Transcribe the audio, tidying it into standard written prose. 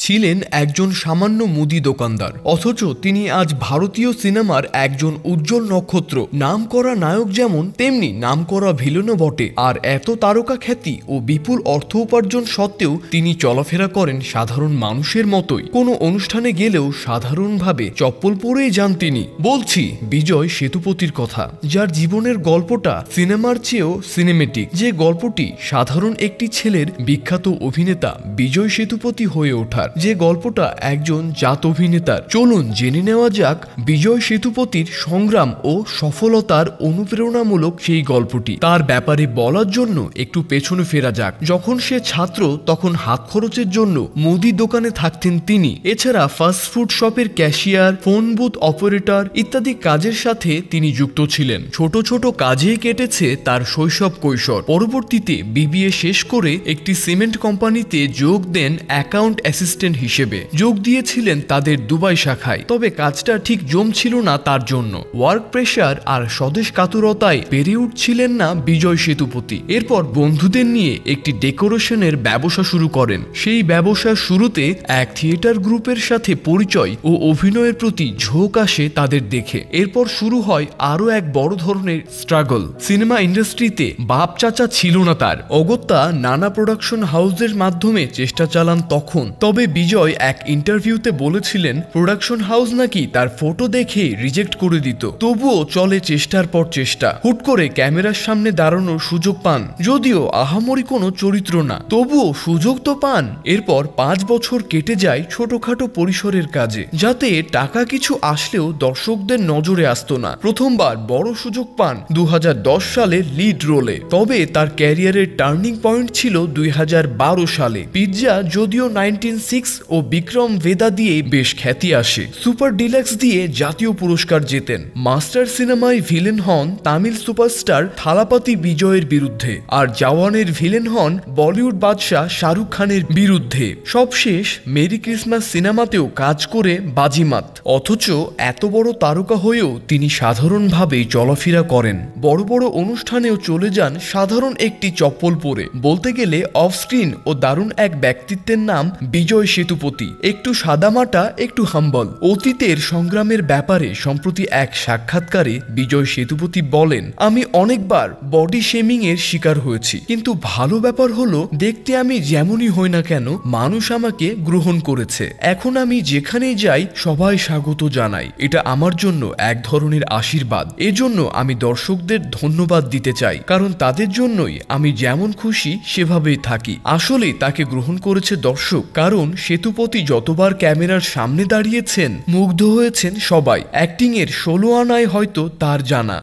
ছিলেন একজন সামান্য মুদি দোকানদার, অথচ তিনি আজ ভারতীয় সিনেমার একজন উজ্জ্বল নক্ষত্র। নামকরা নায়ক যেমন, তেমনি নামকরা ভিলেনও বটে। আর এত তারকা খ্যাতি ও বিপুল অর্থ উপার্জন সত্ত্বেও তিনি চলাফেরা করেন সাধারণ মানুষের মতোই। কোনো অনুষ্ঠানে গেলেও সাধারণভাবে চপ্পল পরেই যান তিনি। বলছি বিজয় সেতুপতির কথা, যার জীবনের গল্পটা সিনেমার চেয়েও সিনেমেটিক। যে গল্পটি সাধারণ একটি ছেলের বিখ্যাত অভিনেতা বিজয় সেতুপতি হয়ে ওঠার, যে গল্পটা একজন জাত অভিনেতার। চলুন জেনে নেওয়া যাক বিজয় সেতুপতির সংগ্রাম ও সফলতার অনুপ্রেরণামূলক সেই গল্পটি। তার ব্যাপারে বলার জন্য একটু পেছনে ফেরা যাক। যখন সে ছাত্র, তখন হাত খরচের জন্য মুদি দোকানে থাকতেন তিনি। এছাড়া ফাস্টফুড শপের ক্যাশিয়ার, ফোন বুথ অপারেটর ইত্যাদি কাজের সাথে তিনি যুক্ত ছিলেন। ছোট ছোট কাজেই কেটেছে তার শৈশব কৈশোর। পরবর্তীতে বিবিএ শেষ করে একটি সিমেন্ট কোম্পানিতে যোগ দেন অ্যাকাউন্ট অ্যাসিস্ট্যান্ট হিসেবে। যোগ দিয়েছিলেন তাদের দুবাই শাখায়। তবে কাজটা ঠিক জমছিল না তার জন্য। ওয়ার্ক প্রেশার আর স্বদেশ কাতুরতায় পেরে উঠছিলেন না বিজয় সেতুপতি। এরপর বন্ধুদের নিয়ে একটি ডেকোরেশনের ব্যবসা শুরু করেন। সেই ব্যবসার শুরুতে এক থিয়েটার গ্রুপের সাথে পরিচয় ও অভিনয়ের প্রতি ঝোঁক আসে তাদের দেখে। এরপর শুরু হয় আরো এক বড় ধরনের স্ট্রাগল। সিনেমা ইন্ডাস্ট্রিতে বাপ চাচা ছিল না তার। অগত্যা নানা প্রোডাকশন হাউসের মাধ্যমে চেষ্টা চালান তখন। তবে বিজয় এক ইন্টারভিউতে বলেছিলেন, প্রোডাকশন হাউস নাকি তার ফটো দেখে রিজেক্ট করে দিত। তবুও চলে চেষ্টার পর চেষ্টা। হুট করে ক্যামেরার সামনে দাঁড়ানোর সুযোগ পান, যদিও আহামরি কোনো চরিত্র না, তবুও সুযোগ তো পান। এরপর 5 বছর কেটে যায় ছোটখাটো পরিসরের কাজে, যাতে টাকা কিছু আসলেও দর্শকদের নজরে আসতো না। প্রথমবার বড় সুযোগ পান 2010 সালে লিড রোলে। তবে তার ক্যারিয়ারের টার্নিং পয়েন্ট ছিল 2012 সালে। পিৎজা যদিও 1906 ও বিক্রম ভেদা দিয়ে বেশ খ্যাতি আসে। সুপার ডিলাক্স দিয়ে জাতীয় পুরস্কার জেতেন। মাস্টার সিনেমায় ভিলেন হন তামিল সুপারস্টার থালাপাতি বিজয়ের বিরুদ্ধে, আর জওয়ানের ভিলেন হন বলিউড বাদশাহ শাহরুখ খানের বিরুদ্ধে। সবশেষ মেরি ক্রিসমাস সিনেমাতেও কাজ করে বাজিমাত। অথচ এত বড় তারকা হয়েও তিনি সাধারণভাবেই চলাফেরা করেন। বড় বড় অনুষ্ঠানেও চলে যান সাধারণ একটি চপ্পল পরে। বলতে গেলে অফ স্ক্রিন ও দারুণ এক ব্যক্তিত্বের নাম বিজয় সেতুপতি। একটু সাদামাটা, একটু হাম্বল। অতীতের সংগ্রামের ব্যাপারে সম্প্রতি এক সাক্ষাৎকারে বিজয় সেতুপতি বলেন, আমি অনেকবার বডি শেমিং এর শিকার হয়েছি, কিন্তু ভালো ব্যাপার হলো দেখতে আমি যেমনই হই না কেন, মানুষ আমাকে গ্রহণ করেছে। এখন আমি যেখানেই যাই সবাই স্বাগত জানাই। এটা আমার জন্য এক ধরনের আশীর্বাদ। এজন্য আমি দর্শকদের ধন্যবাদ দিতে চাই, কারণ তাদের জন্যই আমি যেমন খুশি সেভাবেই থাকি। আসলে তাকে গ্রহণ করেছে দর্শক, কারণ সেতুপতি যতবার ক্যামেরার সামনে দাঁড়িয়েছেন মুগ্ধ হয়েছেন সবাই। অ্যাক্টিং এর 16 আনায় হয়তো তার জানা।